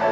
You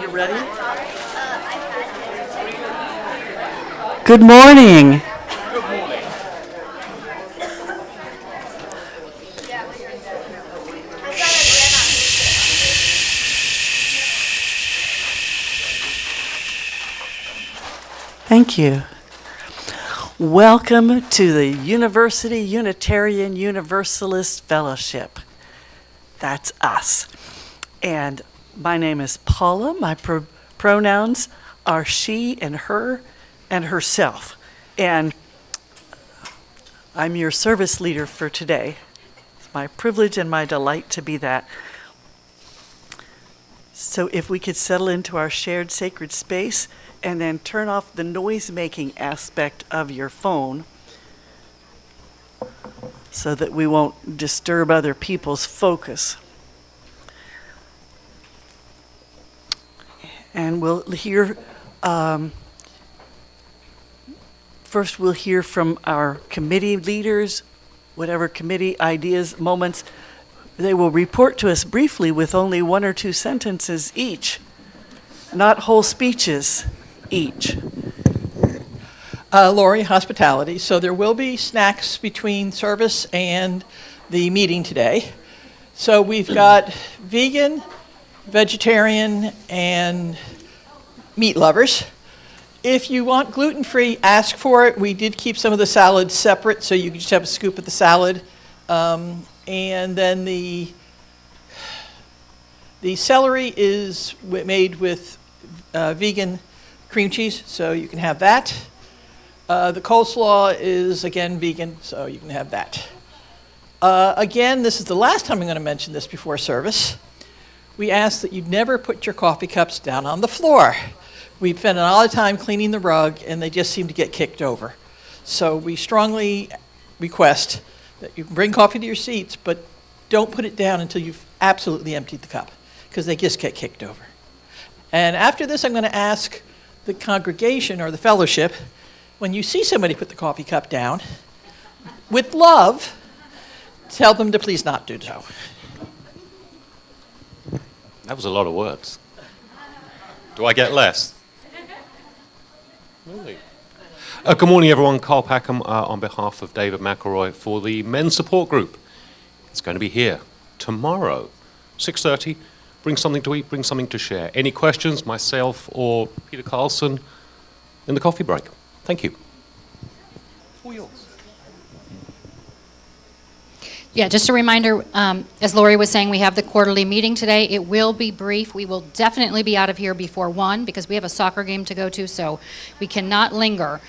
ready? Good morning. Good morning. Thank you. Welcome to the University Unitarian Universalist Fellowship. That's us. And my name is Paula. My pronouns are she and her and herself. And I'm your service leader for today. It's my privilege and my delight to be that. So if we could settle into our shared sacred space and then turn off the noise-making aspect of your phone so that we won't disturb other people's focus. And we'll hear, first we'll hear from our committee leaders, whatever committee ideas, moments. They will report to us briefly with only 1 or 2 sentences each, not whole speeches each. Lori, hospitality. So there will be snacks between service and the meeting today. So we've got vegan, vegetarian, and meat lovers. If you want gluten-free, ask for it. We did keep some of the salads separate, so you can just have a scoop of the salad. And then the celery is made with vegan cream cheese, so you can have that. The coleslaw is, again, vegan, so you can have that. Again, this is the last time I'm going to mention this before service. We ask that you never put your coffee cups down on the floor. We've spent a lot of time cleaning the rug, and they just seem to get kicked over. So we strongly request that you can bring coffee to your seats, but don't put it down until you've absolutely emptied the cup, because they just get kicked over. And after this, I'm going to ask the congregation or the fellowship, when you see somebody put the coffee cup down, with love, tell them to please not do so. That was a lot of words. Do I get less? Really? Good morning, everyone. Carl Packham on behalf of David McElroy for the Men's Support Group. It's going to be here tomorrow, 6:30. Bring something to eat, bring something to share. Any questions, myself or Peter Carlson in the coffee break? Thank you. All yours. Yeah, just a reminder, as Lori was saying, we have the quarterly meeting today. It will be brief. We will definitely be out of here before 1 because we have a soccer game to go to, so we cannot linger.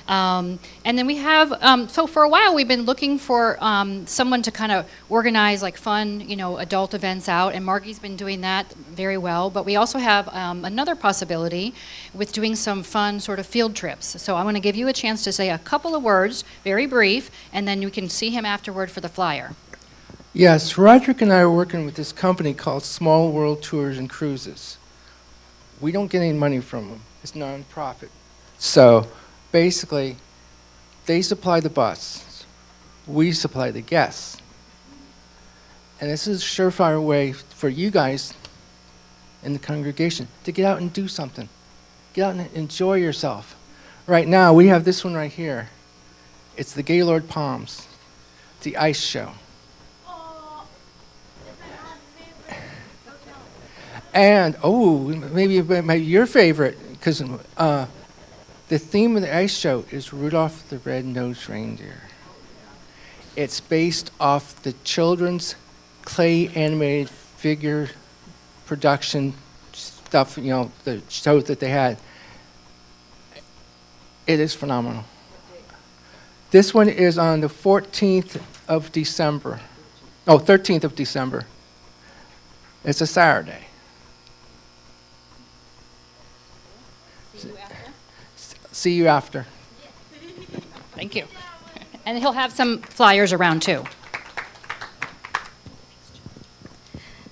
And then we have, so for a while, we've been looking for someone to kind of organize like fun, adult events out, and Margie's been doing that very well. But we also have another possibility with doing some fun sort of field trips. So I'm going to give you a chance to say a couple of words, very brief, and then you can see him afterward for the flyer. Yes, Roderick and I are working with this company called Small World Tours and Cruises. We don't get any money from them. It's non-profit. So basically, they supply the bus. We supply the guests. And this is a surefire way for you guys in the congregation to get out and do something. Get out and enjoy yourself. Right now, we have this one right here. It's the Gaylord Palms, the ice show. And, maybe your favorite, because the theme of the ice show is Rudolph the Red-Nosed Reindeer. It's based off the children's clay animated figure production stuff, the shows that they had. It is phenomenal. This one is on the 14th of December. 13th of December. It's a Saturday. See you after. Thank you. And he'll have some flyers around too.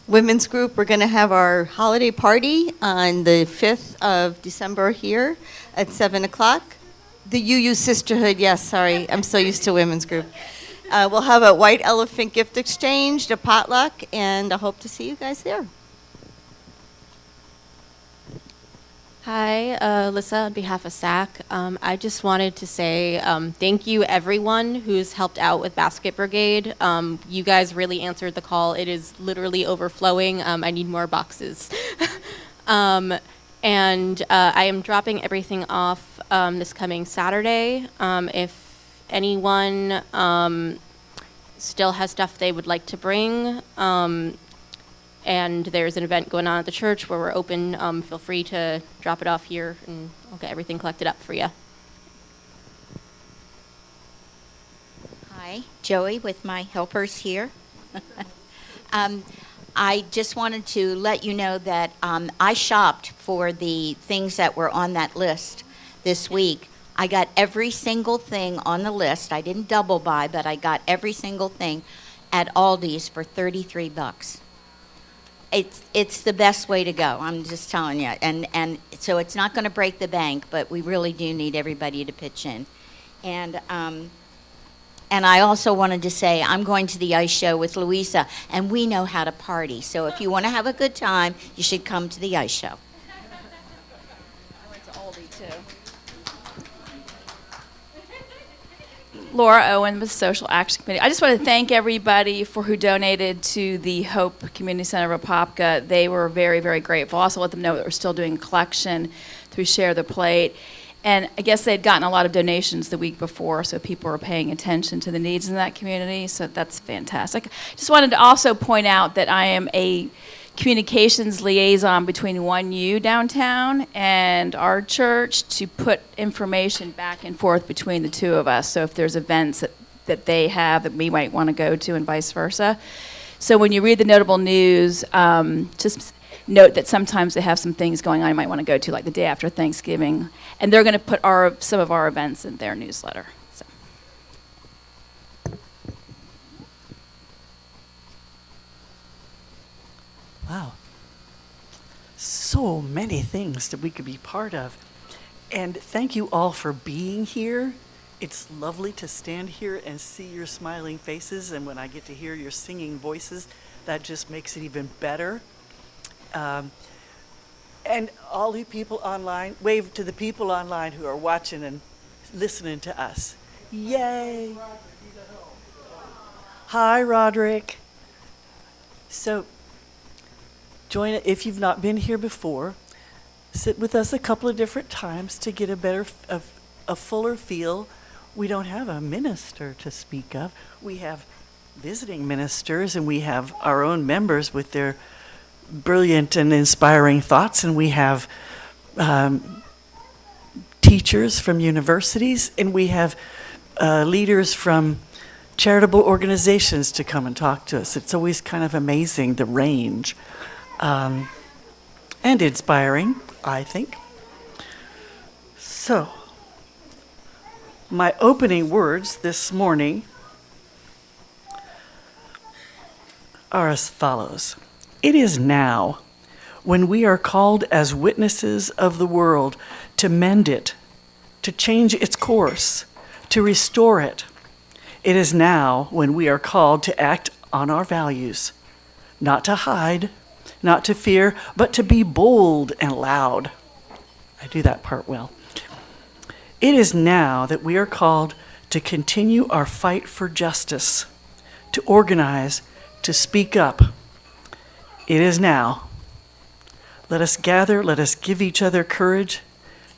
Women's group, we're going to have our holiday party on the 5th of December here at 7 o'clock. The UU Sisterhood, yes, sorry, I'm so used to women's group. We'll have a white elephant gift exchange, a potluck, and I hope to see you guys there. Hi, Alyssa on behalf of SAC. I just wanted to say thank you everyone who's helped out with Basket Brigade. You guys really answered the call. It is literally overflowing. I need more boxes. And I am dropping everything off this coming Saturday. If anyone still has stuff they would like to bring, and there's an event going on at the church where we're open, feel free to drop it off here and I'll get everything collected up for you. Hi, Joey with my helpers here. I just wanted to let you know that I shopped for the things that were on that list this week. I got every single thing on the list. I didn't double buy, but I got every single thing at Aldi's for $33. It's the best way to go. I'm just telling you, and so it's not going to break the bank, but we really do need everybody to pitch in, and I also wanted to say I'm going to the ice show with Louisa, and we know how to party. So if you want to have a good time, you should come to the ice show. I went to Aldi too. Laura Owen with Social Action Committee. I just want to thank everybody for who donated to the Hope Community Center of Apopka. They were very, very grateful. Also let them know that we're still doing collection through Share the Plate. And I guess they'd gotten a lot of donations the week before, so people were paying attention to the needs in that community, so that's fantastic. Just wanted to also point out that I am a communications liaison between 1U downtown and our church to put information back and forth between the two of us. So if there's events that they have that we might want to go to and vice versa. So when you read the notable news, just note that sometimes they have some things going on you might want to go to, like the day after Thanksgiving. And they're going to put some of our events in their newsletter. So. Wow. So many things that we could be part of. And thank you all for being here. It's lovely to stand here and see your smiling faces. And when I get to hear your singing voices, that just makes it even better. And all you people online, wave to the people online who are watching and listening to us. Yay. Hi, Roderick. So, join it if you've not been here before. Sit with us a couple of different times to get a fuller feel. We don't have a minister to speak of. We have visiting ministers, and we have our own members with their brilliant and inspiring thoughts, and we have teachers from universities, and we have leaders from charitable organizations to come and talk to us. It's always kind of amazing, the range, and inspiring, I think. So, my opening words this morning are as follows. It is now, when we are called as witnesses of the world, to mend it, to change its course, to restore it. It is now when we are called to act on our values, not to hide, not to fear, but to be bold and loud. I do that part well. It is now that we are called to continue our fight for justice, to organize, to speak up. It is now. Let us gather, let us give each other courage,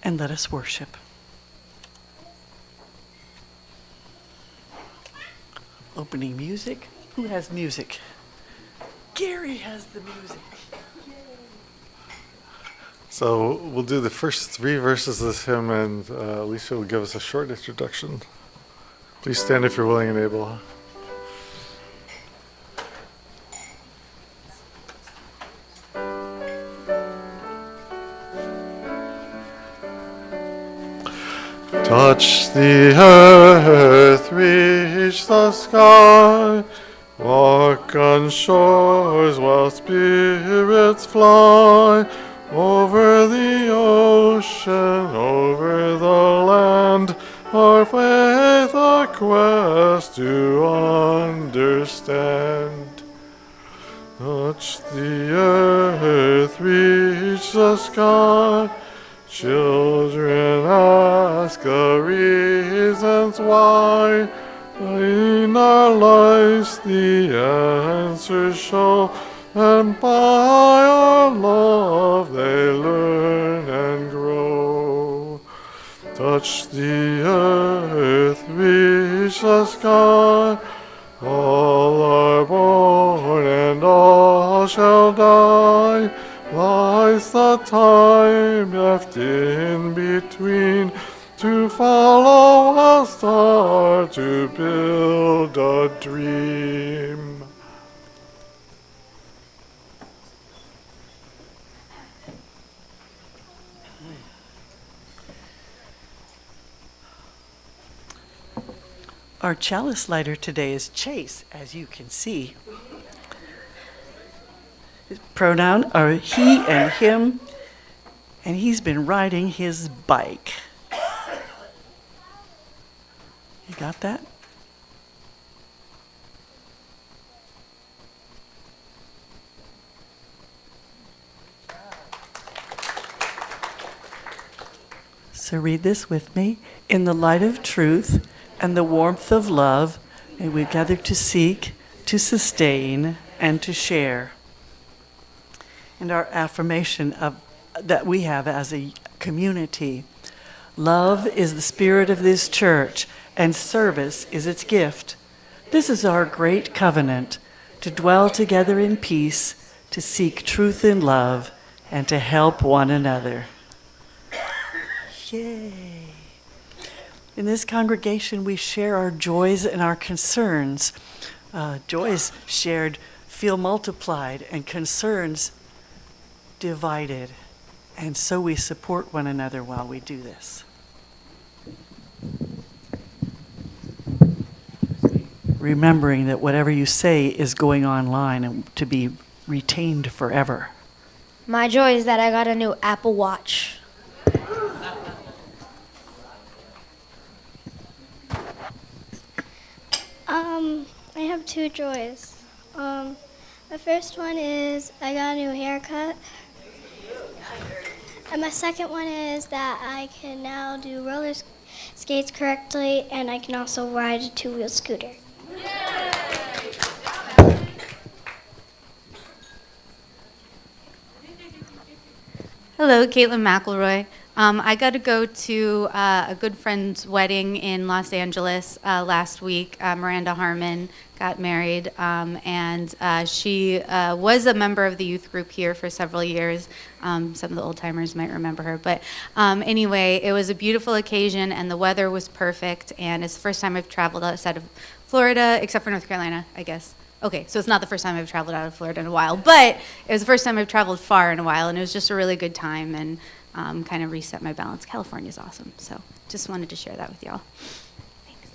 and let us worship. Opening music. Who has music? Gary has the music. So we'll do the first 3 verses of this hymn, and Alicia will give us a short introduction. Please stand if you're willing and able. Touch the earth, reach the sky, walk on shores while spirits fly, over the ocean, over the land, our faith a quest to understand. Touch the earth, reach the sky, children ask the reasons why. In our lives the answers show, and by our love they learn and grow. Touch the earth, reach the sky, all are born and all shall die. Lies the time left in between, to follow a star, to build a dream. Our chalice lighter today is Chase, as you can see. His pronoun are he and him, and he's been riding his bike. You got that? So read this with me. In the light of truth and the warmth of love, may we gather to seek, to sustain, and to share. And our affirmation of that we have as a community. Love is the spirit of this church, and service is its gift. This is our great covenant, to dwell together in peace, to seek truth in love, and to help one another. Yay. In this congregation, we share our joys and our concerns. Joys shared feel multiplied, and concerns divided. And so we support one another while we do this. Remembering that whatever you say is going online and to be retained forever. My joy is that I got a new Apple Watch. I have 2 joys. The first one is I got a new haircut. And my second one is that I can now do roller skates correctly, and I can also ride a 2-wheel scooter. Hello, Caitlin McElroy. I got to go to a good friend's wedding in Los Angeles last week. Miranda Harmon got married, and she was a member of the youth group here for several years. Some of the old timers might remember her. But anyway, it was a beautiful occasion, and the weather was perfect. And it's the first time I've traveled outside of Florida, except for North Carolina, I guess. Okay, so it's not the first time I've traveled out of Florida in a while, but it was the first time I've traveled far in a while, and it was just a really good time, and kind of reset my balance. California's awesome, so just wanted to share that with y'all. Thanks.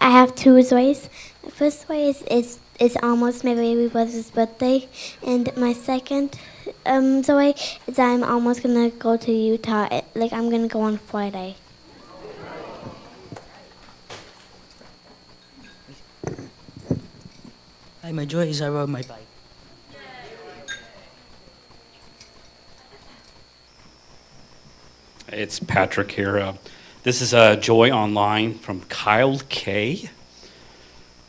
I have two Zoes. The first Zoe is almost my baby brother's birthday, and my second Zoe is I'm almost gonna go to Utah. I'm gonna go on Friday. Hi, my joy is I rode my bike. It's Patrick here. This is Joy Online from Kyle K.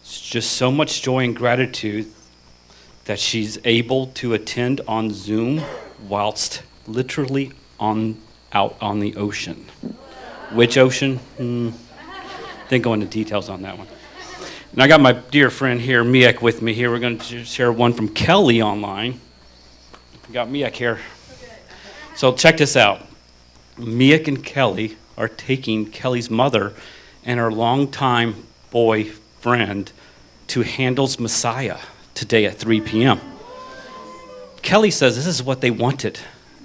It's just so much joy and gratitude that she's able to attend on Zoom whilst literally out on the ocean. Which ocean? Didn't go into details on that one. And I got my dear friend here, Miek, with me here. We're going to share one from Kelly online. We got Miek here. So check this out. Miek and Kelly are taking Kelly's mother and her longtime boyfriend to Handel's Messiah today at 3 p.m. Kelly says this is what they wanted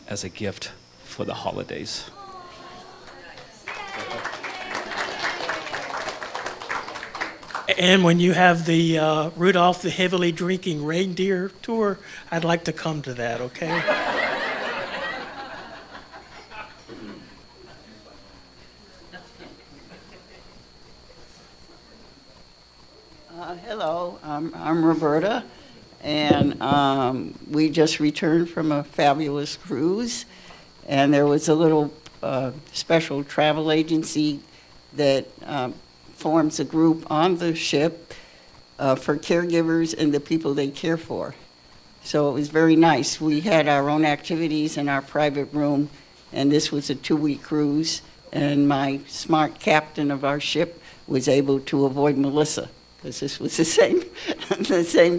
as a gift for the holidays. And when you have the Rudolph the Heavily Drinking Reindeer tour, I'd like to come to that, okay? Hello, I'm Roberta, and we just returned from a fabulous cruise, and there was a little special travel agency that forms a group on the ship for caregivers and the people they care for. So it was very nice. We had our own activities in our private room, and this was a 2-week cruise, and my smart captain of our ship was able to avoid Melissa, because this was the same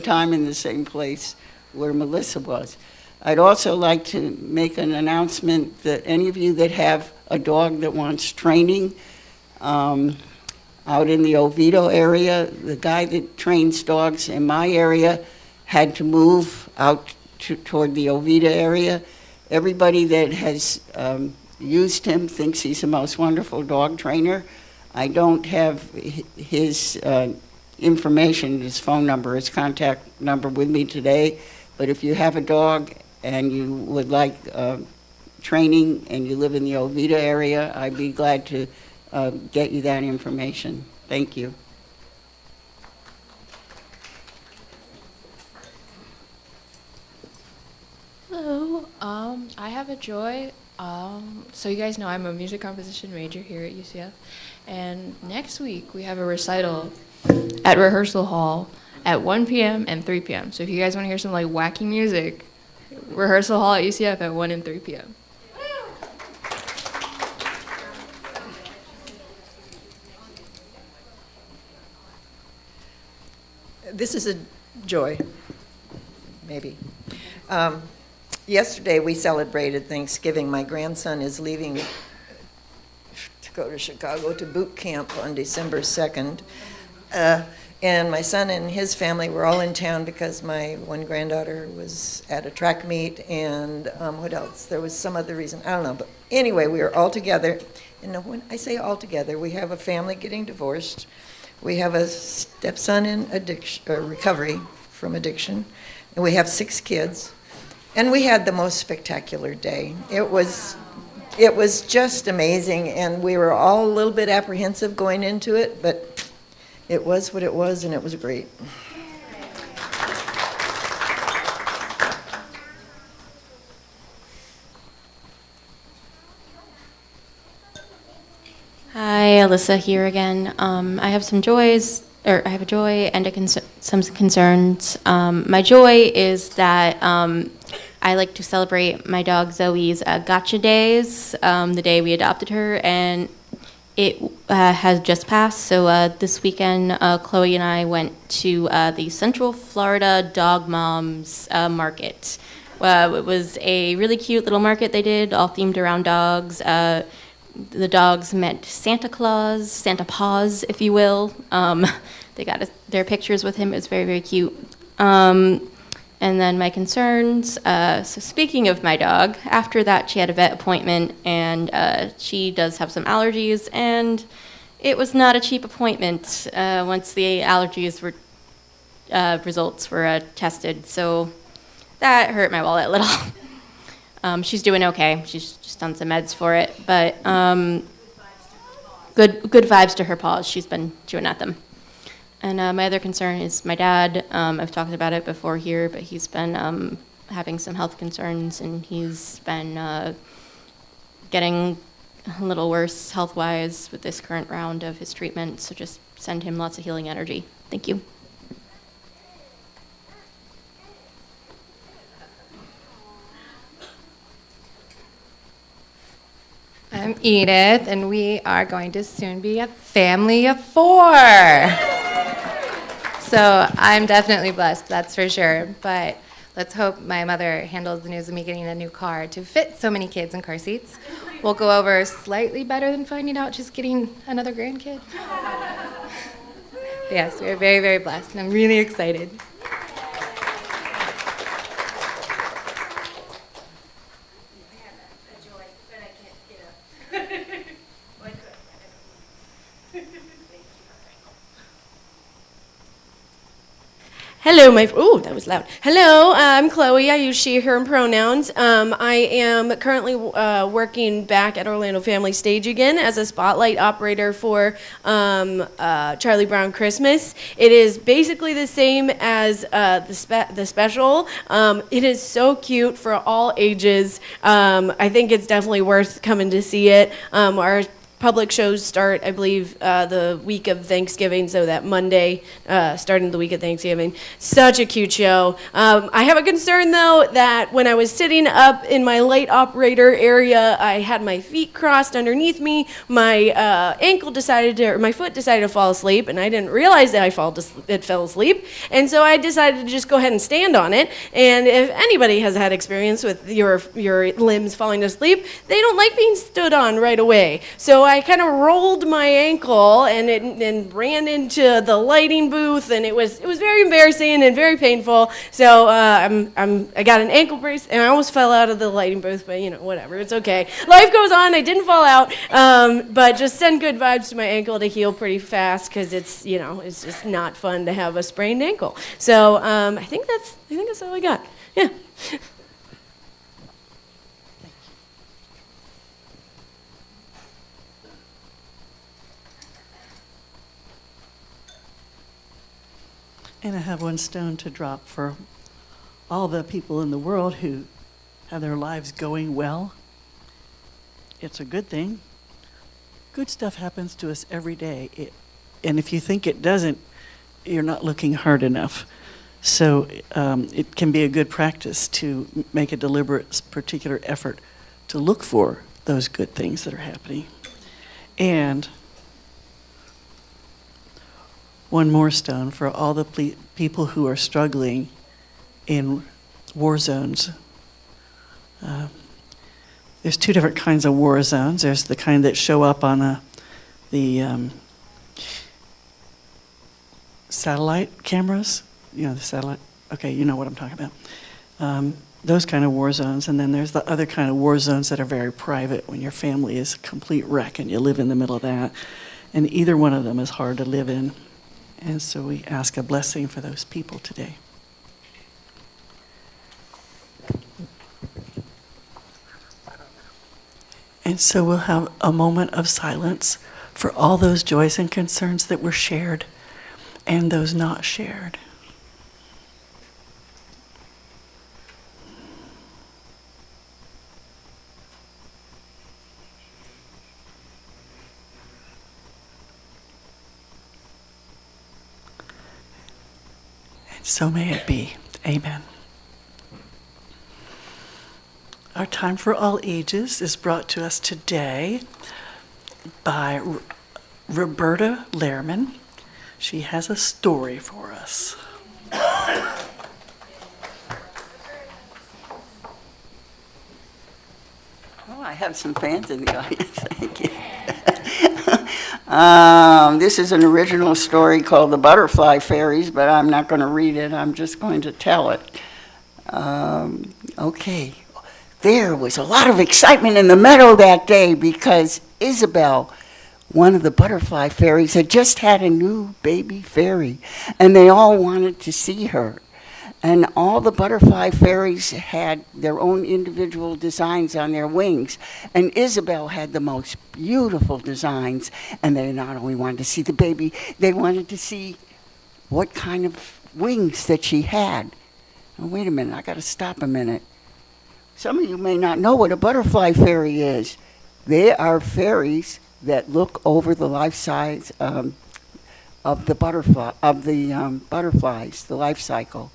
time in the same place where Melissa was. I'd also like to make an announcement that any of you that have a dog that wants training, out in the Oviedo area, the guy that trains dogs in my area had to move out toward the Oviedo area. Everybody that has used him thinks he's the most wonderful dog trainer. I don't have his information, his phone number, his contact number with me today, but if you have a dog and you would like training and you live in the Oviedo area, I'd be glad to get you that information. Thank you. Hello, I have a joy. So you guys know I'm a music composition major here at UCF, and next week we have a recital at rehearsal hall at 1 p.m. and 3 p.m. So if you guys want to hear some like wacky music, rehearsal hall at UCF at 1 and 3 p.m. This is a joy, maybe. Yesterday we celebrated Thanksgiving. My grandson is leaving to go to Chicago to boot camp on December 2nd. And my son and his family were all in town because my one granddaughter was at a track meet, and what else? There was some other reason, I don't know. But anyway, we were all together. And when I say all together, we have a family getting divorced. We have a stepson in recovery from addiction, and we have 6 kids. And we had the most spectacular day. It was just amazing, and we were all a little bit apprehensive going into it, but it was what it was, and it was great. Hi, Alyssa here again. I have some joys, or I have a joy and some concerns. My joy is that I like to celebrate my dog Zoe's gotcha days, the day we adopted her, and it has just passed. So this weekend, Chloe and I went to the Central Florida Dog Moms Market. It was a really cute little market they did, all themed around dogs. The dogs met Santa Claus, Santa Paws, if you will. They got their pictures with him. It was very, very cute. And then my concerns, so speaking of my dog, after that she had a vet appointment, and she does have some allergies, and it was not a cheap appointment once the allergies were results were tested. So that hurt my wallet a little. She's doing okay. She's just on some meds for it, but good vibes to her paws. She's been chewing at them. And my other concern is my dad. I've talked about it before here, but he's been having some health concerns, and he's been getting a little worse health-wise with this current round of his treatment, so just send him lots of healing energy. Thank you. I'm Edith, and we are going to soon be a family of 4. So I'm definitely blessed, that's for sure. But let's hope my mother handles the news of me getting a new car to fit so many kids in car seats. We'll go over slightly better than finding out she's getting another grandkid. But yes, we're very, very blessed, and I'm really excited. Hello, that was loud. Hello, I'm Chloe. I use she, her pronouns. I am currently working back at Orlando Family Stage again as a spotlight operator for Charlie Brown Christmas. It is basically the same as the special. It is so cute for all ages. I think it's definitely worth coming to see it. Our public shows start, I believe, the week of Thanksgiving, so that Monday, starting the week of Thanksgiving. Such a cute show. I have a concern, though, that when I was sitting up in my light operator area, I had my feet crossed underneath me. My my foot decided to fall asleep, and I didn't realize that it fell asleep. And so I decided to just go ahead and stand on it. And if anybody has had experience with your limbs falling asleep, they don't like being stood on right away. So I kind of rolled my ankle and ran into the lighting booth, and it was very embarrassing and very painful. So I got an ankle brace, and I almost fell out of the lighting booth, but whatever, it's okay. Life goes on. I didn't fall out, but just send good vibes to my ankle to heal pretty fast, because it's just not fun to have a sprained ankle. So I think that's all I got. Yeah. And I have one stone to drop for all the people in the world who have their lives going well. It's a good thing. Good stuff happens to us every day. And if you think it doesn't, you're not looking hard enough. So it can be a good practice to make a deliberate, particular effort to look for those good things that are happening. And one more stone for all the people who are struggling in war zones. There's 2 different kinds of war zones. There's the kind that show up on the satellite cameras. The satellite. Okay, you know what I'm talking about. Those kind of war zones. And then there's the other kind of war zones that are very private, when your family is a complete wreck and you live in the middle of that. And either one of them is hard to live in. And so we ask a blessing for those people today. And so we'll have a moment of silence for all those joys and concerns that were shared and those not shared. So may it be. Amen. Our Time for All Ages is brought to us today by Roberta Lehrman. She has a story for us. Oh, I have some fans in the audience. Thank you. This is an original story called The Butterfly Fairies, but I'm not going to read it. I'm just going to tell it. Okay. There was a lot of excitement in the meadow that day because Isabel, one of the butterfly fairies, had just had a new baby fairy, and they all wanted to see her. And all the butterfly fairies had their own individual designs on their wings. And Isabel had the most beautiful designs. And they not only wanted to see the baby, they wanted to see what kind of wings that she had. Now, wait a minute, I got to stop a minute. Some of you may not know what a butterfly fairy is. They are fairies that look over the life size of the butterflies, the life cycle.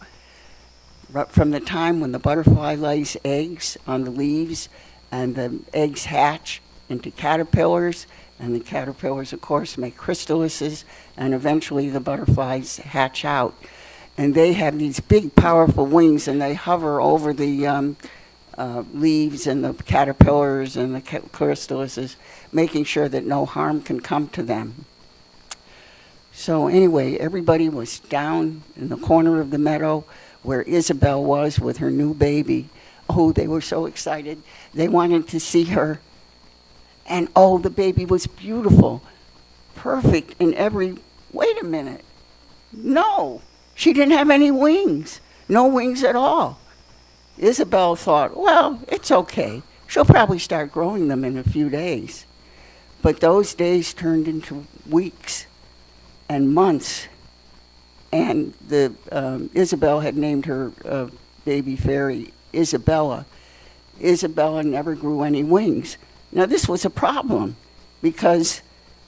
From the time when the butterfly lays eggs on the leaves and the eggs hatch into caterpillars, and the caterpillars, of course, make chrysalises, and eventually the butterflies hatch out. And they have these big, powerful wings, and they hover over the leaves and the caterpillars and the chrysalises, making sure that no harm can come to them. So anyway, everybody was down in the corner of the meadow where Isabel was with her new baby. Oh, they were so excited. They wanted to see her. And oh, the baby was beautiful, perfect in every... Wait a minute. No, she didn't have any wings. No wings at all. Isabel thought, well, it's okay. She'll probably start growing them in a few days. But those days turned into weeks and months. And Isabel had named her baby fairy Isabella. Isabella never grew any wings. Now this was a problem because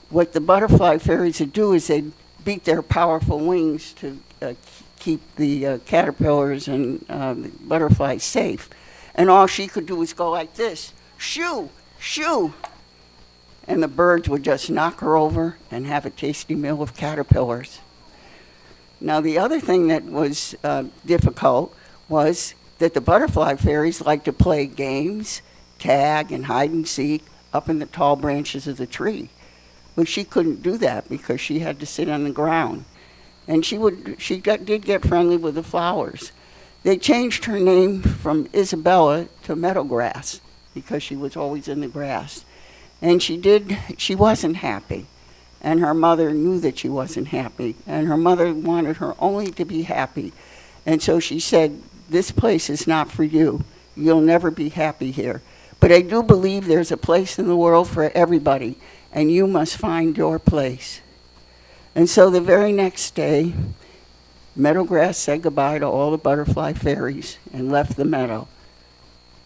what the butterfly fairies would do is they'd beat their powerful wings to keep the caterpillars and the butterflies safe. And all she could do was go like this, shoo, shoo. And the birds would just knock her over and have a tasty meal of caterpillars. Now, the other thing that was difficult was that the butterfly fairies like to play games, tag, and hide and seek up in the tall branches of the tree. But she couldn't do that because she had to sit on the ground. And did get friendly with the flowers. They changed her name from Isabella to Meadowgrass because she was always in the grass. And she wasn't happy. And her mother knew that she wasn't happy. And her mother wanted her only to be happy. And so she said, this place is not for you. You'll never be happy here. But I do believe there's a place in the world for everybody, and you must find your place. And so the very next day, Meadowgrass said goodbye to all the butterfly fairies and left the meadow.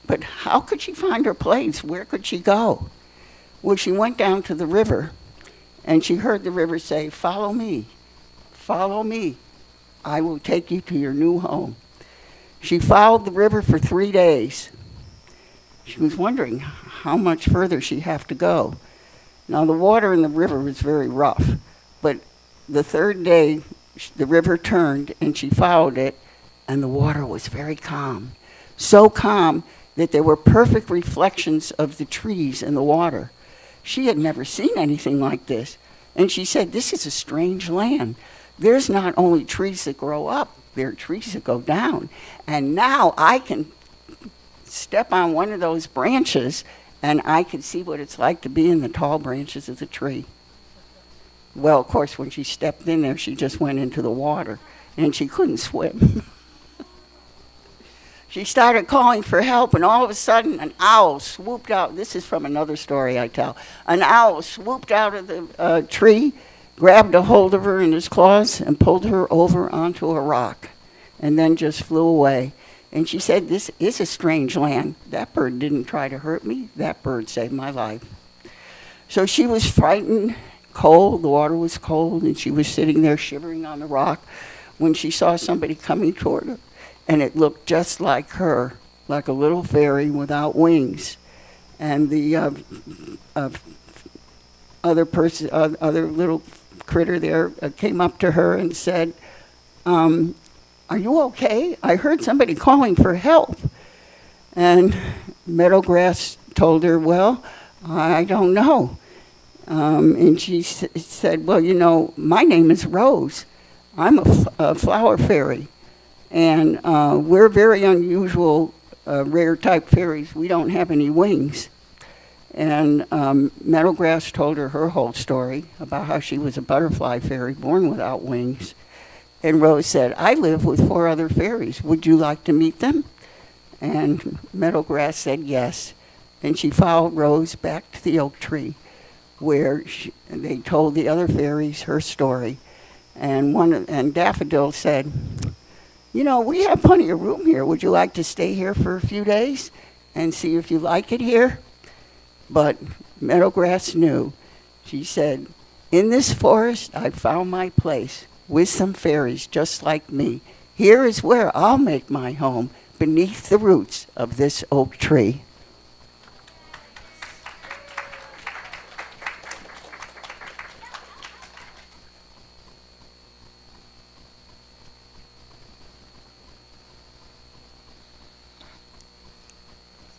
But how could she find her place? Where could she go? Well, she went down to the river. And she heard the river say, follow me, I will take you to your new home. She followed the river for 3 days. She was wondering how much further she'd have to go. Now, the water in the river was very rough, but the third day, the river turned and she followed it, and the water was very calm. So calm that there were perfect reflections of the trees in the water. She had never seen anything like this. And she said, this is a strange land. There's not only trees that grow up, there are trees that go down. And now I can step on one of those branches and I can see what it's like to be in the tall branches of the tree. Well, of course, when she stepped in there, she just went into the water and she couldn't swim. She started calling for help, and all of a sudden, an owl swooped out. This is from another story I tell. An owl swooped out of the tree, grabbed a hold of her in his claws, and pulled her over onto a rock, and then just flew away. And she said, this is a strange land. That bird didn't try to hurt me. That bird saved my life. So she was frightened, cold. The water was cold, and she was sitting there shivering on the rock when she saw somebody coming toward her. And it looked just like her. like a little fairy without wings. And the other little critter there came up to her and said, "Are you okay? I heard somebody calling for help." And Meadowgrass told her, "Well, I don't know." And she said, "Well, you know, my name is Rose. I'm a flower fairy. And we're very unusual, rare type fairies. We don't have any wings." And Meadowgrass told her whole story about how she was a butterfly fairy born without wings. And Rose said, "I live with 4 other fairies. Would you like to meet them?" And Meadowgrass said yes. And she followed Rose back to the oak tree, where they told the other fairies her story. And Daffodil said, "You know, we have plenty of room here. Would you like to stay here for a few days and see if you like it here?" But Meadowgrass knew. She said, "In this forest I found my place with some fairies just like me. Here is where I'll make my home, beneath the roots of this oak tree."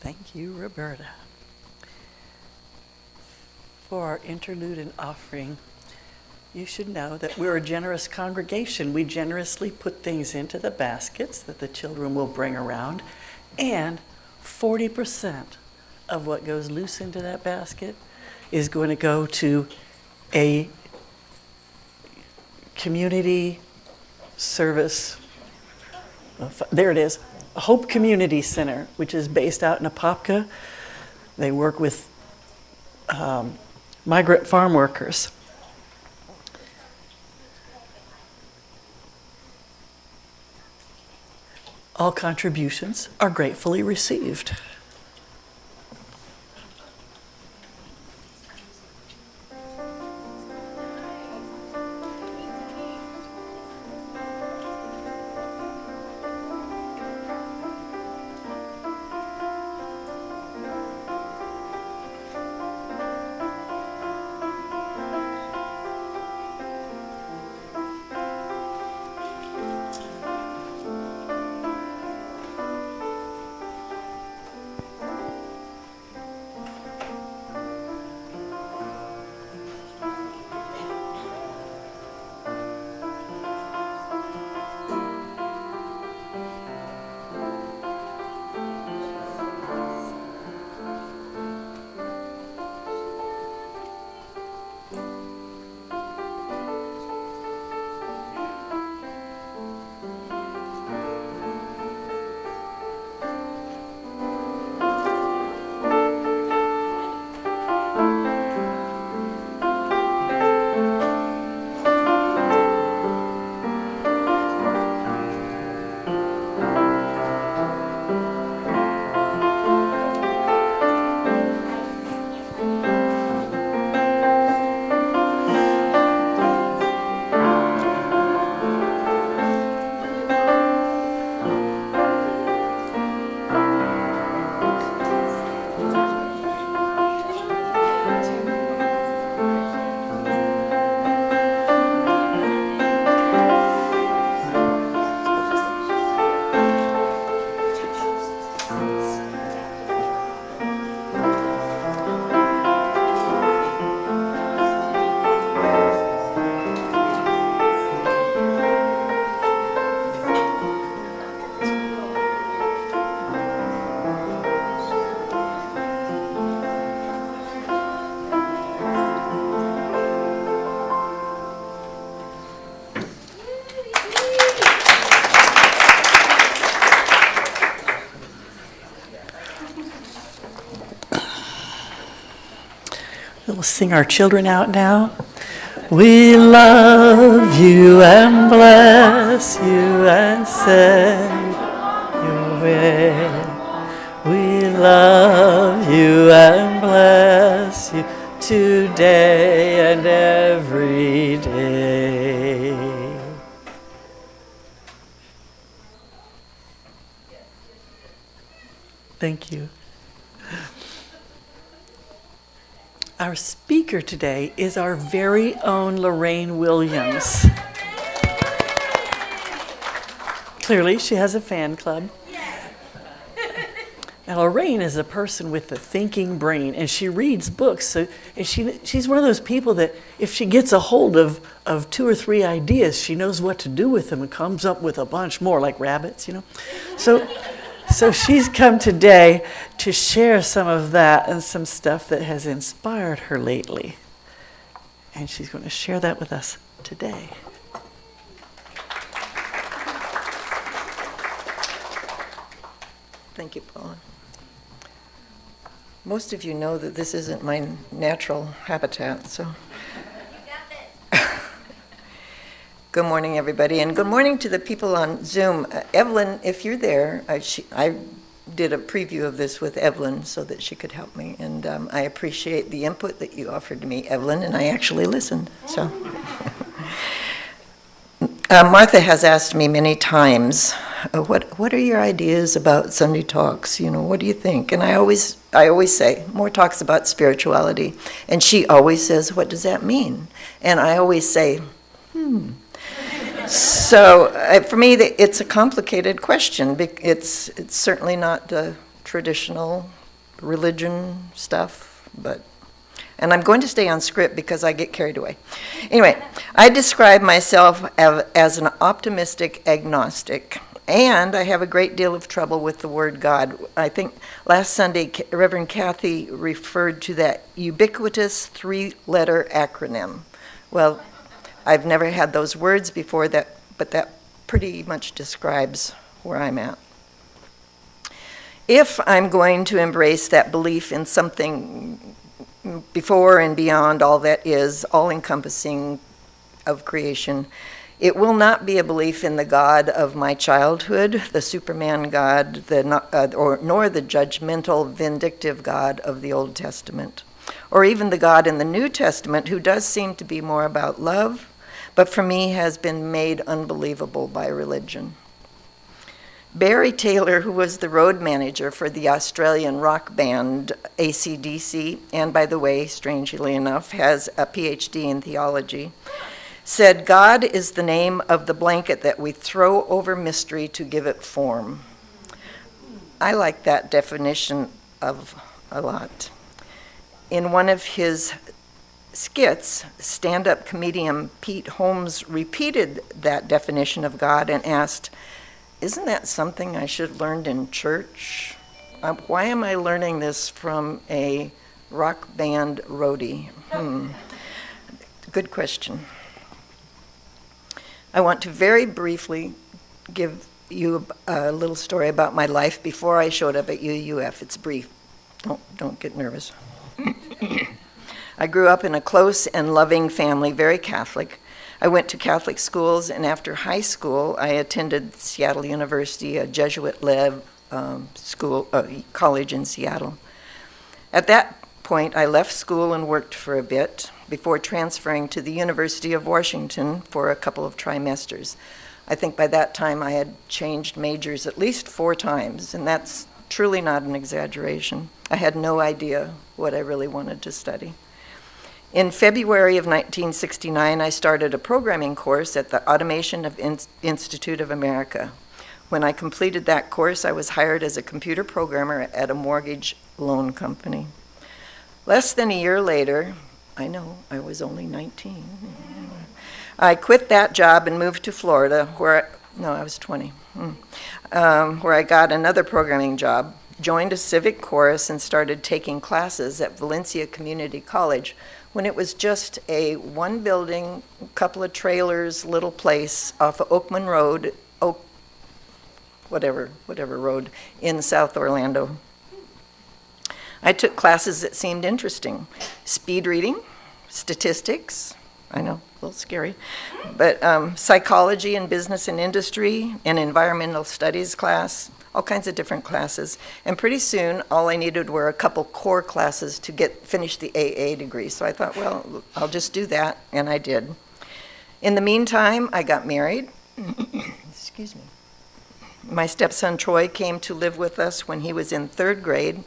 Thank you, Roberta. For our interlude and offering, you should know that we're a generous congregation. We generously put things into the baskets that the children will bring around, and 40% of what goes loose into that basket is going to go to a community service. There it is, Hope Community Center, which is based out in Apopka. They work with migrant farm workers. All contributions are gratefully received. We'll sing our children out now. We love you and bless you and send you away. We love you and bless you today and every day. Our speaker today is our very own Lorraine Williams. Clearly, she has a fan club. Now, Lorraine is a person with a thinking brain, and she reads books. So, and she's one of those people that if she gets a hold of 2 or 3 ideas, she knows what to do with them and comes up with a bunch more, like rabbits, you know. So she's come today to share some of that and some stuff that has inspired her lately. And she's going to share that with us today. Thank you, Paula. Most of you know that this isn't my natural habitat, so. Good morning, everybody, and good morning to the people on Zoom. Evelyn, if you're there, I did a preview of this with Evelyn so that she could help me, and I appreciate the input that you offered to me, Evelyn, and I actually listened, so. Martha has asked me many times, what are your ideas about Sunday talks? You know, what do you think? And I always say, more talks about spirituality. And she always says, what does that mean? And I always say, So for me, it's a complicated question. It's certainly not the traditional religion stuff, and I'm going to stay on script because I get carried away. Anyway, I describe myself as an optimistic agnostic, and I have a great deal of trouble with the word God. I think last Sunday, Reverend Kathy referred to that ubiquitous 3-letter acronym. Well, I've never had those words before, but that pretty much describes where I'm at. If I'm going to embrace that belief in something before and beyond all that is all-encompassing of creation, it will not be a belief in the God of my childhood, the Superman God, nor the judgmental, vindictive God of the Old Testament, or even the God in the New Testament, who does seem to be more about love, but for me has been made unbelievable by religion. Barry Taylor, who was the road manager for the Australian rock band AC/DC, and by the way, strangely enough, has a PhD in theology, said, God is the name of the blanket that we throw over mystery to give it form. I like that definition of a lot. In one of his skits, stand-up comedian Pete Holmes repeated that definition of God and asked, isn't that something I should have learned in church? Why am I learning this from a rock band roadie? Good question. I want to very briefly give you a little story about my life before I showed up at UUUF. It's brief. Don't get nervous. I grew up in a close and loving family, very Catholic. I went to Catholic schools, and after high school, I attended Seattle University, a Jesuit-led college in Seattle. At that point, I left school and worked for a bit before transferring to the University of Washington for a couple of trimesters. I think by that time I had changed majors at least 4 times, and that's truly not an exaggeration. I had no idea what I really wanted to study. In February of 1969, I started a programming course at the Automation of Institute of America. When I completed that course, I was hired as a computer programmer at a mortgage loan company. Less than a year later, I know, I was only 19. I quit that job and moved to Florida, I was 20, where I got another programming job, joined a civic chorus, and started taking classes at Valencia Community College, when it was just a 1-building, couple of trailers, little place off of Oakman Road, whatever road, in South Orlando. I took classes that seemed interesting. Speed reading, statistics, I know, a little scary, but psychology and business and industry, an environmental studies class, all kinds of different classes. And pretty soon, all I needed were a couple core classes to finish the AA degree. So I thought, well, I'll just do that, and I did. In the meantime, I got married. Excuse me. My stepson Troy came to live with us when he was in 3rd grade,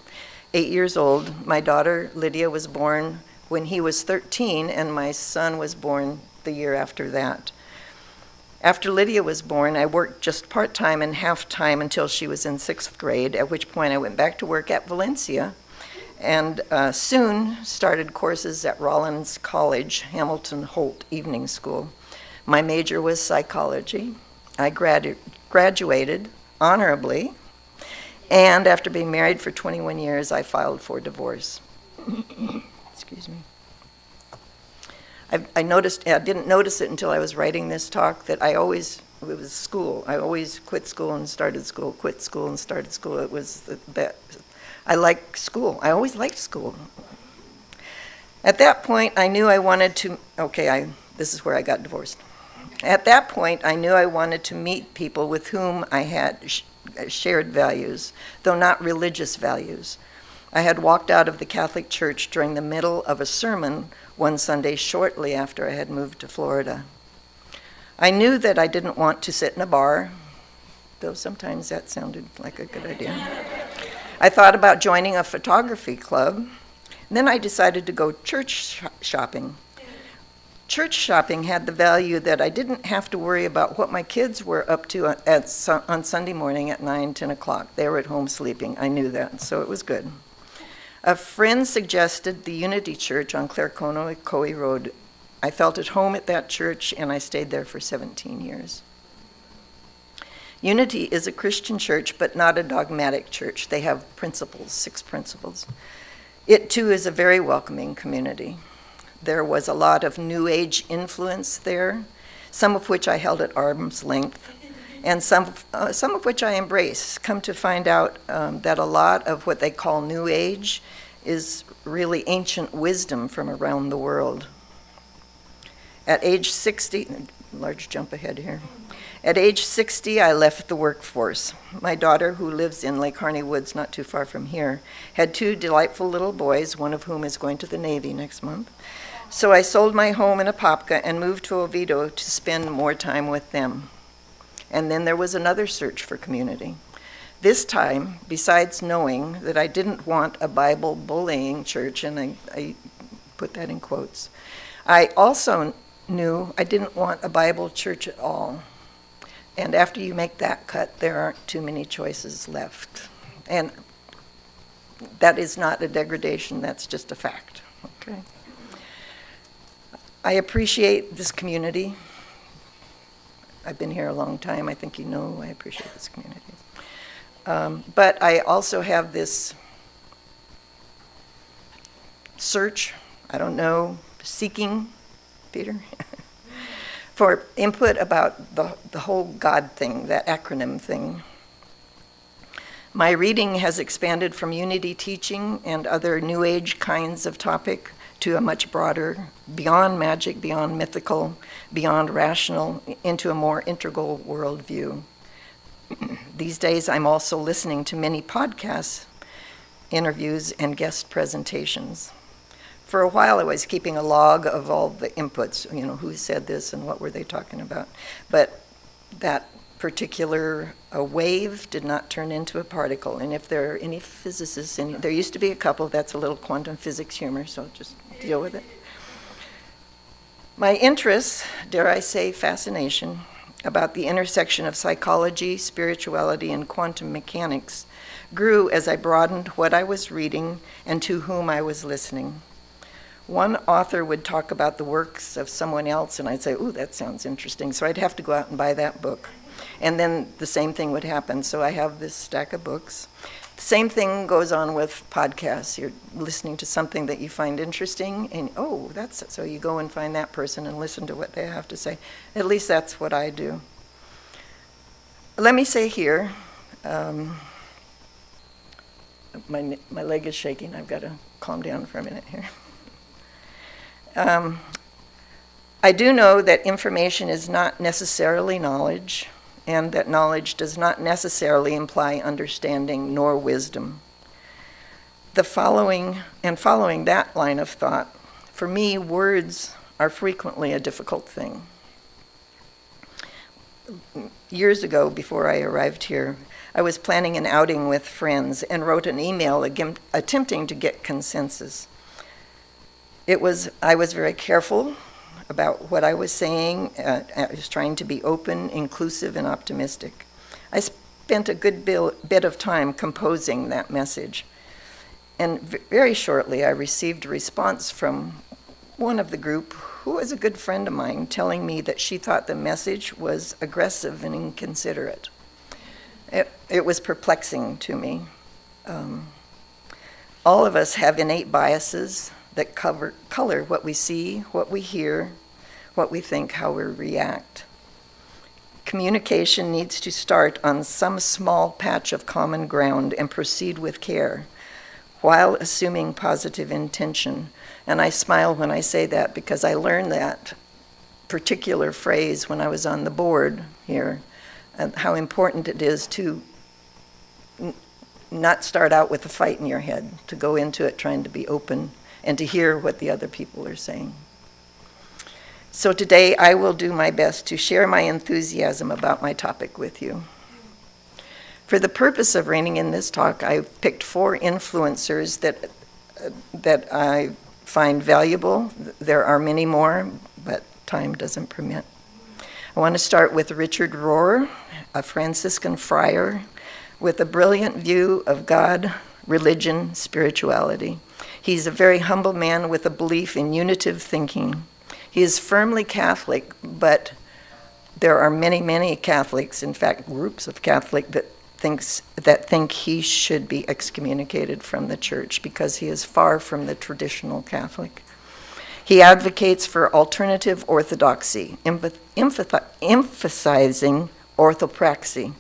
8 years old. My daughter Lydia was born when he was 13, and my son was born the year after that. After Lydia was born, I worked just part-time and half-time until she was in 6th grade, at which point I went back to work at Valencia and soon started courses at Rollins College, Hamilton Holt Evening School. My major was psychology. I graduated honorably, and after being married for 21 years, I filed for divorce. Excuse me. I didn't notice it until I was writing this talk, that it was school. I always quit school and started school, quit school and started school. It was that I like school. I always liked school. At that point, I knew I wanted to, this is where I got divorced. At that point, I knew I wanted to meet people with whom I had shared values, though not religious values. I had walked out of the Catholic Church during the middle of a sermon one Sunday shortly after I had moved to Florida. I knew that I didn't want to sit in a bar, though sometimes that sounded like a good idea. I thought about joining a photography club. And then I decided to go church shopping. Church shopping had the value that I didn't have to worry about what my kids were up to on Sunday morning at 9, 10 o'clock. They were at home sleeping. I knew that, so it was good. A friend suggested the Unity Church on Clarcona-Coe Road. I felt at home at that church, and I stayed there for 17 years. Unity is a Christian church, but not a dogmatic church. They have principles, 6 principles. It, too, is a very welcoming community. There was a lot of New Age influence there, some of which I held at arm's length, and some of which I embrace. Come to find out that a lot of what they call New Age is really ancient wisdom from around the world. At age 60, large jump ahead here. At age 60, I left the workforce. My daughter, who lives in Lake Harney Woods, not too far from here, had 2 delightful little boys, one of whom is going to the Navy next month. So I sold my home in Apopka and moved to Oviedo to spend more time with them. And then there was another search for community. This time, besides knowing that I didn't want a Bible bullying church, and I put that in quotes, I also knew I didn't want a Bible church at all. And after you make that cut, there aren't too many choices left. And that is not a degradation, that's just a fact. Okay. I appreciate this community. I've been here a long time. I think you know I appreciate this community. But I also have this search, seeking, Peter, for input about the whole God thing, that acronym thing. My reading has expanded from unity teaching and other New Age kinds of topic to a much broader, beyond magic, beyond mythical, beyond rational, into a more integral worldview. These days, I'm also listening to many podcasts, interviews, and guest presentations. For a while, I was keeping a log of all the inputs, who said this and what were they talking about. But that particular wave did not turn into a particle. And if there are any physicists, there used to be a couple, that's a little quantum physics humor, so just deal with it. My interests, dare I say fascination, about the intersection of psychology, spirituality, and quantum mechanics grew as I broadened what I was reading and to whom I was listening. One author would talk about the works of someone else, and I'd say, ooh, that sounds interesting. So I'd have to go out and buy that book. And then the same thing would happen. So I have this stack of books. The same thing goes on with podcasts. You're listening to something that you find interesting, and so you go and find that person and listen to what they have to say. At least that's what I do. Let me say here, my leg is shaking. I've got to calm down for a minute here. I do know that information is not necessarily knowledge, and that knowledge does not necessarily imply understanding nor wisdom. Following that line of thought, for me, words are frequently a difficult thing. Years ago, before I arrived here, I was planning an outing with friends and wrote an email attempting to get consensus. I was very careful about what I was saying. I was trying to be open, inclusive, and optimistic. I spent a good bit of time composing that message. And very shortly, I received a response from one of the group, who was a good friend of mine, telling me that she thought the message was aggressive and inconsiderate. It was perplexing to me. All of us have innate biases that color what we see, what we hear, what we think, how we react. Communication needs to start on some small patch of common ground and proceed with care, while assuming positive intention. And I smile when I say that because I learned that particular phrase when I was on the board here, and how important it is to not start out with a fight in your head, to go into it trying to be open and to hear what the other people are saying. So today I will do my best to share my enthusiasm about my topic with you. For the purpose of reining in this talk, I picked 4 influencers that I find valuable. There are many more, but time doesn't permit. I want to start with Richard Rohr, a Franciscan friar with a brilliant view of God, religion, spirituality. He's a very humble man with a belief in unitive thinking. He is firmly Catholic, but there are many, many Catholics, in fact, groups of Catholics that think he should be excommunicated from the church because he is far from the traditional Catholic. He advocates for alternative orthodoxy, emphasizing orthopraxy,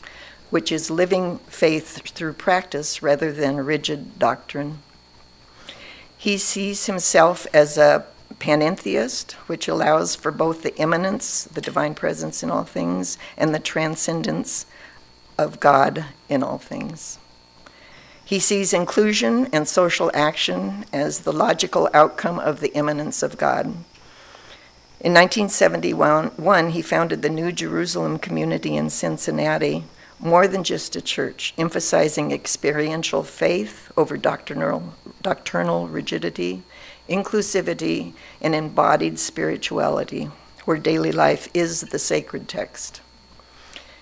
which is living faith through practice rather than rigid doctrine. He sees himself as a panentheist, which allows for both the immanence, the divine presence in all things, and the transcendence of God in all things. He sees inclusion and social action as the logical outcome of the immanence of God. In 1971, he founded the New Jerusalem community in Cincinnati, more than just a church, emphasizing experiential faith over doctrinal rigidity, inclusivity, and embodied spirituality, where daily life is the sacred text.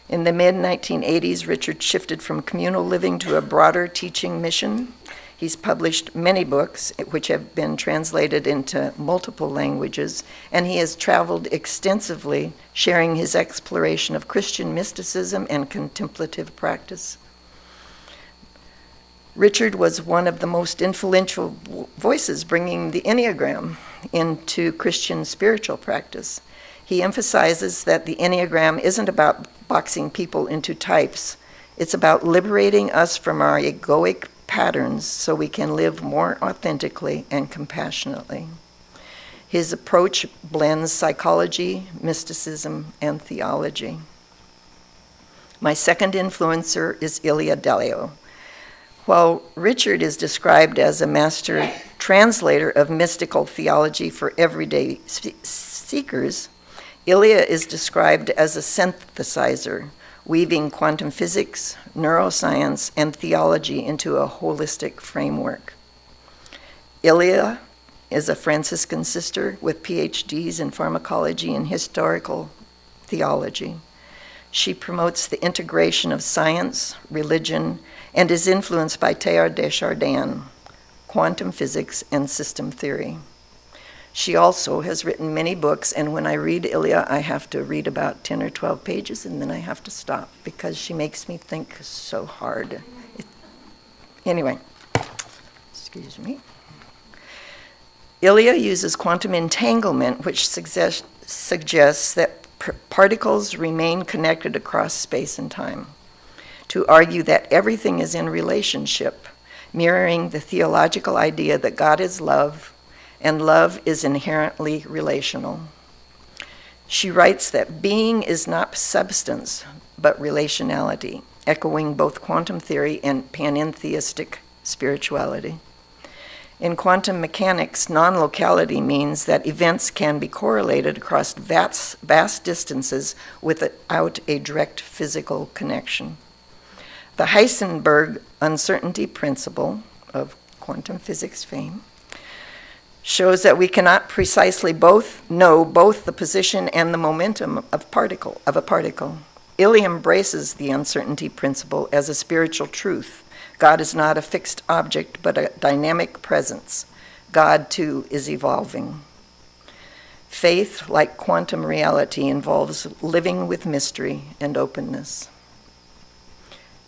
In the mid-1980s, Richard shifted from communal living to a broader teaching mission. He's published many books, which have been translated into multiple languages, and he has traveled extensively, sharing his exploration of Christian mysticism and contemplative practice. Richard was one of the most influential voices bringing the Enneagram into Christian spiritual practice. He emphasizes that the Enneagram isn't about boxing people into types. It's about liberating us from our egoic patterns so we can live more authentically and compassionately. His approach blends psychology, mysticism, and theology. My second influencer is Ilia Delio. While Richard is described as a master translator of mystical theology for everyday seekers, Ilia is described as a synthesizer, weaving quantum physics, neuroscience, and theology into a holistic framework. Ilia is a Franciscan sister with PhDs in pharmacology and historical theology. She promotes the integration of science, religion, and is influenced by Teilhard de Chardin, quantum physics, and system theory. She also has written many books, and when I read Ilia, I have to read about 10 or 12 pages, and then I have to stop because she makes me think so hard. Anyway, excuse me. Ilia uses quantum entanglement, which suggests that particles remain connected across space and time, to argue that everything is in relationship, mirroring the theological idea that God is love, and love is inherently relational. She writes that being is not substance, but relationality, echoing both quantum theory and panentheistic spirituality. In quantum mechanics, non-locality means that events can be correlated across vast distances without a direct physical connection. The Heisenberg uncertainty principle of quantum physics fame shows that we cannot precisely know both the position and the momentum of a particle. Ilya embraces the uncertainty principle as a spiritual truth. God is not a fixed object, but a dynamic presence. God, too, is evolving. Faith, like quantum reality, involves living with mystery and openness.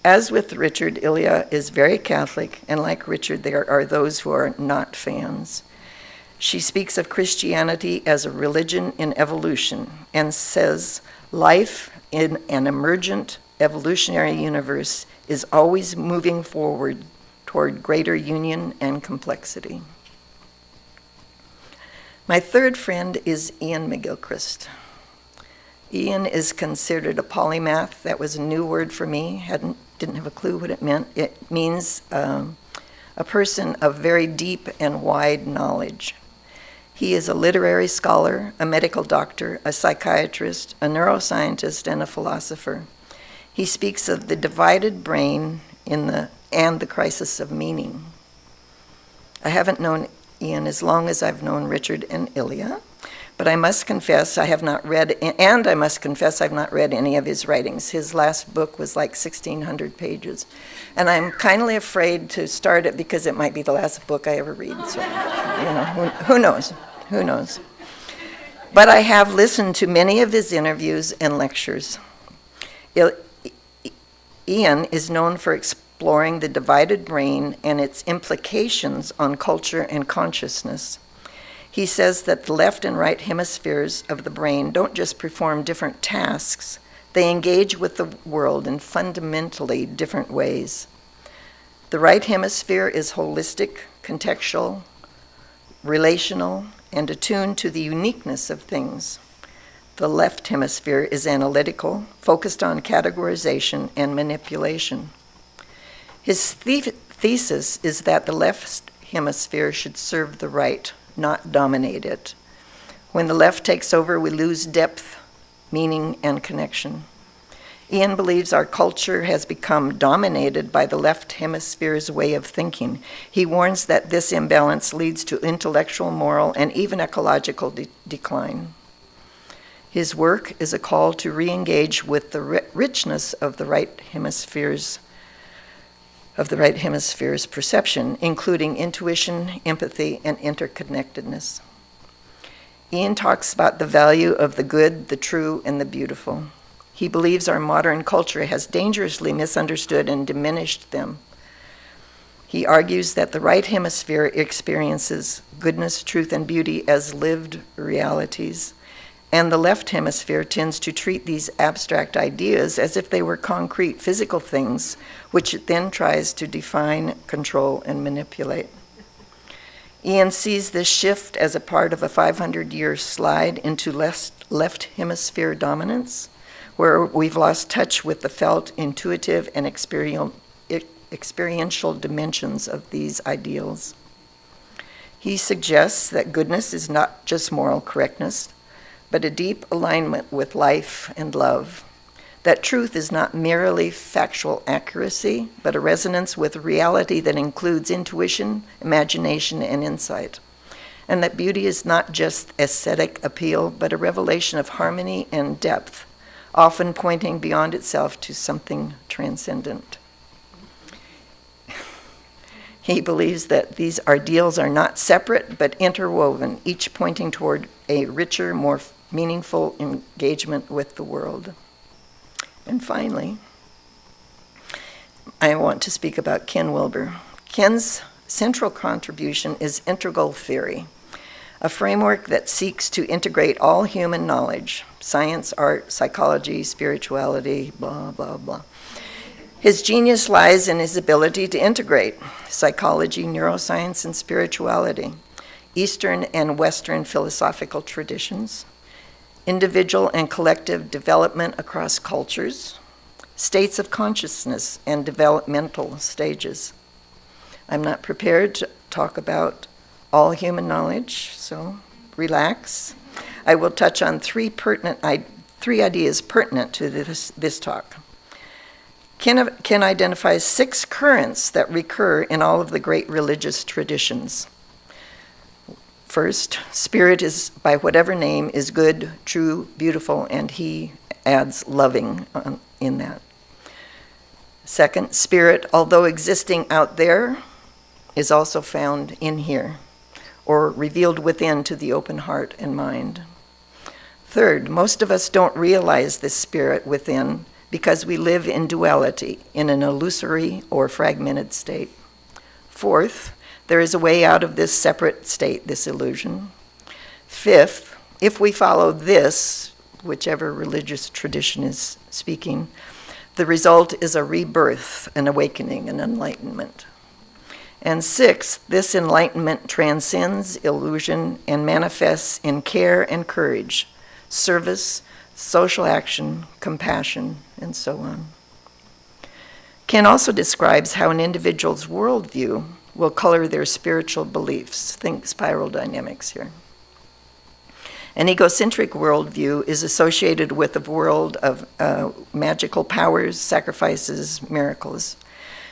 As with Richard, Ilya is very Catholic, and like Richard, there are those who are not fans. She speaks of Christianity as a religion in evolution and says life in an emergent evolutionary universe is always moving forward toward greater union and complexity. My third friend is Ian McGilchrist. Ian is considered a polymath. That was a new word for me. Didn't have a clue what it meant. It means a person of very deep and wide knowledge. He is a literary scholar, a medical doctor, a psychiatrist, a neuroscientist, and a philosopher. He speaks of the divided brain and the crisis of meaning. I haven't known Ian as long as I've known Richard and Ilya, but I must confess I've not read any of his writings. His last book was like 1,600 pages, and I'm kindly afraid to start it because it might be the last book I ever read. So, who knows? Who knows? But I have listened to many of his interviews and lectures. Ian is known for exploring the divided brain and its implications on culture and consciousness. He says that the left and right hemispheres of the brain don't just perform different tasks, they engage with the world in fundamentally different ways. The right hemisphere is holistic, contextual, relational, and attuned to the uniqueness of things. The left hemisphere is analytical, focused on categorization and manipulation. His thesis is that the left hemisphere should serve the right, not dominate it. When the left takes over, we lose depth, meaning, and connection. Ian believes our culture has become dominated by the left hemisphere's way of thinking. He warns that this imbalance leads to intellectual, moral, and even ecological decline. His work is a call to re-engage with the richness of the right hemisphere's perception, including intuition, empathy, and interconnectedness. Ian talks about the value of the good, the true, and the beautiful. He believes our modern culture has dangerously misunderstood and diminished them. He argues that the right hemisphere experiences goodness, truth, and beauty as lived realities, and the left hemisphere tends to treat these abstract ideas as if they were concrete physical things, which it then tries to define, control, and manipulate. Ian sees this shift as a part of a 500-year slide into left hemisphere dominance, where we've lost touch with the felt, intuitive, and experiential dimensions of these ideals. He suggests that goodness is not just moral correctness, but a deep alignment with life and love. That truth is not merely factual accuracy, but a resonance with reality that includes intuition, imagination, and insight. And that beauty is not just aesthetic appeal, but a revelation of harmony and depth, often pointing beyond itself to something transcendent. He believes that these ideals are not separate, but interwoven, each pointing toward a richer, more meaningful engagement with the world. And finally, I want to speak about Ken Wilber. Ken's central contribution is integral theory, a framework that seeks to integrate all human knowledge, science, art, psychology, spirituality, blah, blah, blah. His genius lies in his ability to integrate psychology, neuroscience, and spirituality, Eastern and Western philosophical traditions, individual and collective development across cultures, states of consciousness, and developmental stages. I'm not prepared to talk about all human knowledge, so relax. I will touch on three ideas pertinent to this talk. Ken identifies 6 currents that recur in all of the great religious traditions. First, spirit is, by whatever name, is good, true, beautiful, and he adds loving in that. Second, spirit, although existing out there, is also found in here, or revealed within to the open heart and mind. Third, most of us don't realize this spirit within because we live in duality, in an illusory or fragmented state. Fourth, there is a way out of this separate state, this illusion. Fifth, if we follow this, whichever religious tradition is speaking, the result is a rebirth, an awakening, an enlightenment. And sixth, this enlightenment transcends illusion and manifests in care and courage, service, social action, compassion, and so on. Ken also describes how an individual's worldview will color their spiritual beliefs. Think spiral dynamics here. An egocentric worldview is associated with a world of magical powers, sacrifices, miracles.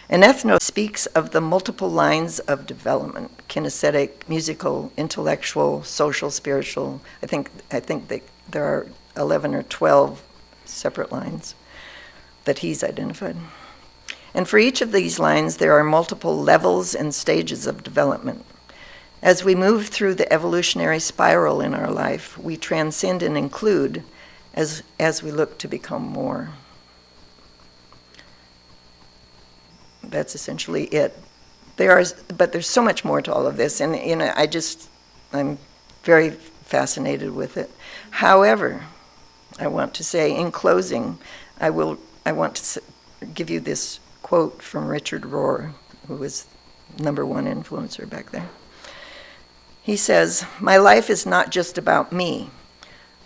An ethno speaks of the multiple lines of development: kinesthetic, musical, intellectual, social, spiritual. I think that there are 11 or 12 separate lines that he's identified. And for each of these lines, there are multiple levels and stages of development. As we move through the evolutionary spiral in our life, we transcend and include as we look to become more. That's essentially it. But there's so much more to all of this, and I'm very fascinated with it. However, I want to say in closing, I want to give you this quote from Richard Rohr, who was #1 influencer back there. He says, "My life is not just about me.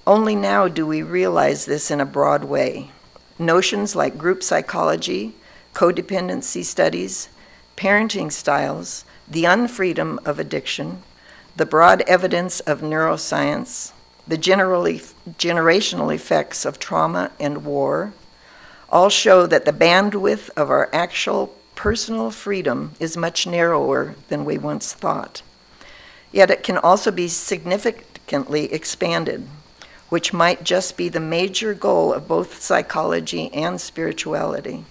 Only now do we realize this in a broad way. Notions like group psychology, codependency studies, parenting styles, the unfreedom of addiction, the broad evidence of neuroscience, the generational effects of trauma and war, all show that the bandwidth of our actual personal freedom is much narrower than we once thought. Yet it can also be significantly expanded, which might just be the major goal of both psychology and spirituality.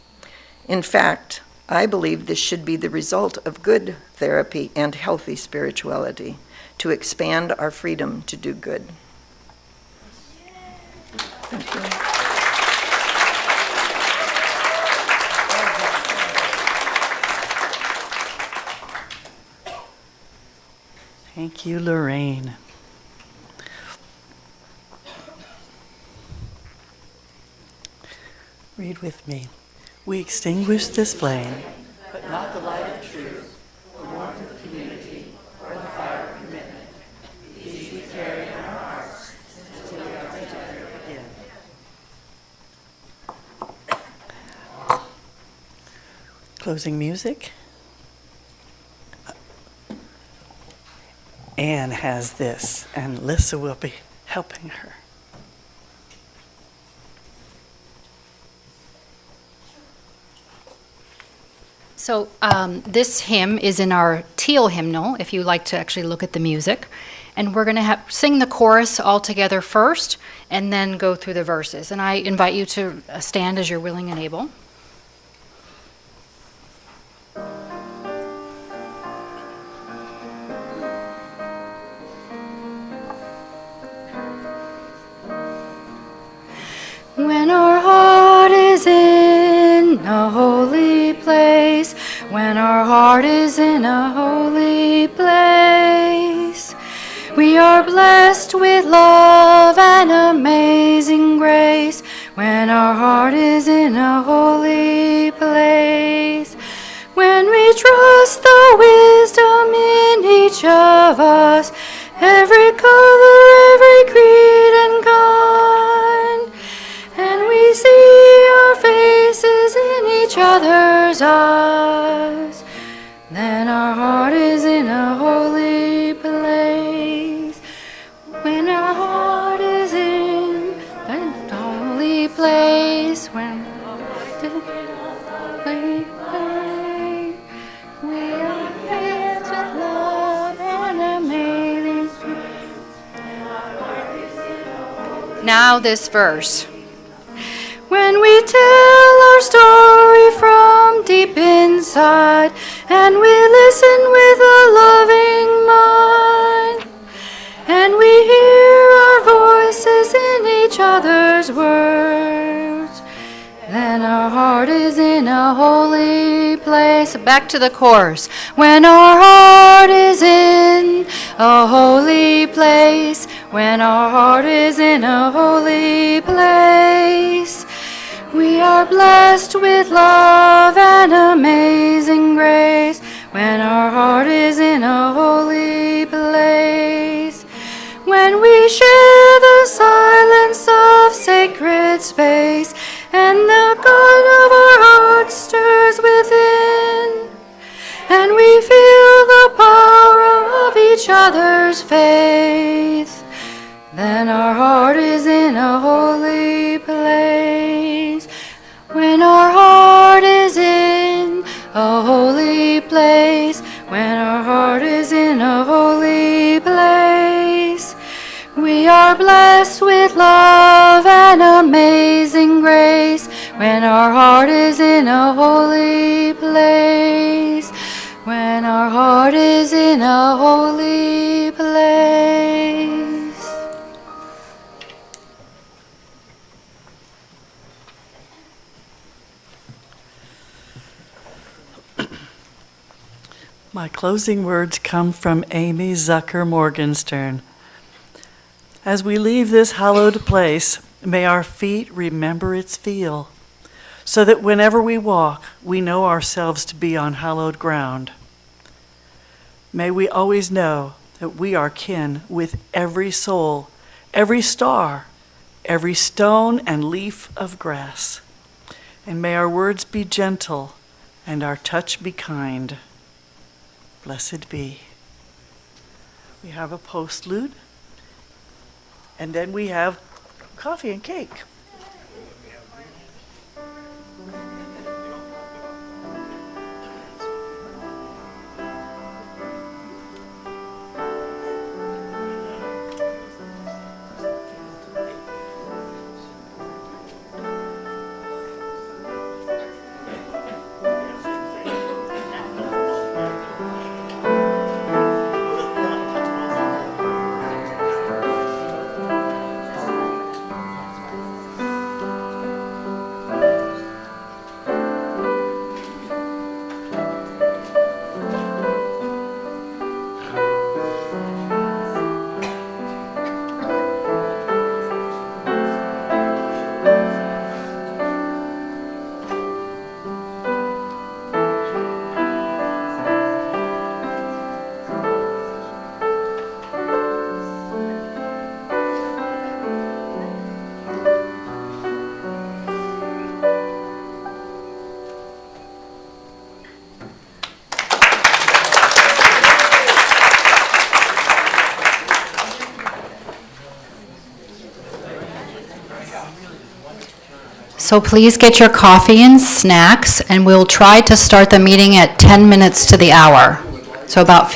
In fact, I believe this should be the result of good therapy and healthy spirituality, to expand our freedom to do good." Thank you. Thank you, Lorraine. Read with me. We extinguish this flame, But not the light of truth, the warmth of community, or the fire of commitment. These we carry in our hearts until we are together again. Closing music. Anne has this, and Lissa will be helping her. So this hymn is in our teal hymnal, if you like to actually look at the music. And we're going to sing the chorus all together first, and then go through the verses. And I invite you to stand as you're willing and able. When our heart is in a holy place, when our heart is in a holy place, we are blessed with love and amazing grace. When our heart is in a holy place, when we trust the wisdom in each of us, every color, every creed and kind, and we see our faces in each other's eyes, then our heart is in a holy place. When our heart is in a holy place, when we are filled with love. Now this verse. When we tell our story from deep inside, and we listen with a loving mind, and we hear our voices in each other's words, then our heart is in a holy place. Back to the chorus. When our heart is in a holy place, when our heart is in a holy place, we are blessed with love and amazing grace. When our heart is in a holy place, when we share the silence of sacred space, and the God of our heart stirs within, and we feel the power of each other's faith, then our heart is in a holy place. When our heart is in a holy place, when our heart is in a holy place, we are blessed with love and amazing grace. When our heart is in a holy place, when our heart is in a holy place. My closing words come from Amy Zucker Morgenstern. As we leave this hallowed place, may our feet remember its feel, so that whenever we walk, we know ourselves to be on hallowed ground. May we always know that we are kin with every soul, every star, every stone and leaf of grass. And may our words be gentle and our touch be kind. Blessed be. We have a postlude, and then we have coffee and cake. So please get your coffee and snacks, and we'll try to start the meeting at 10 minutes to the hour. So about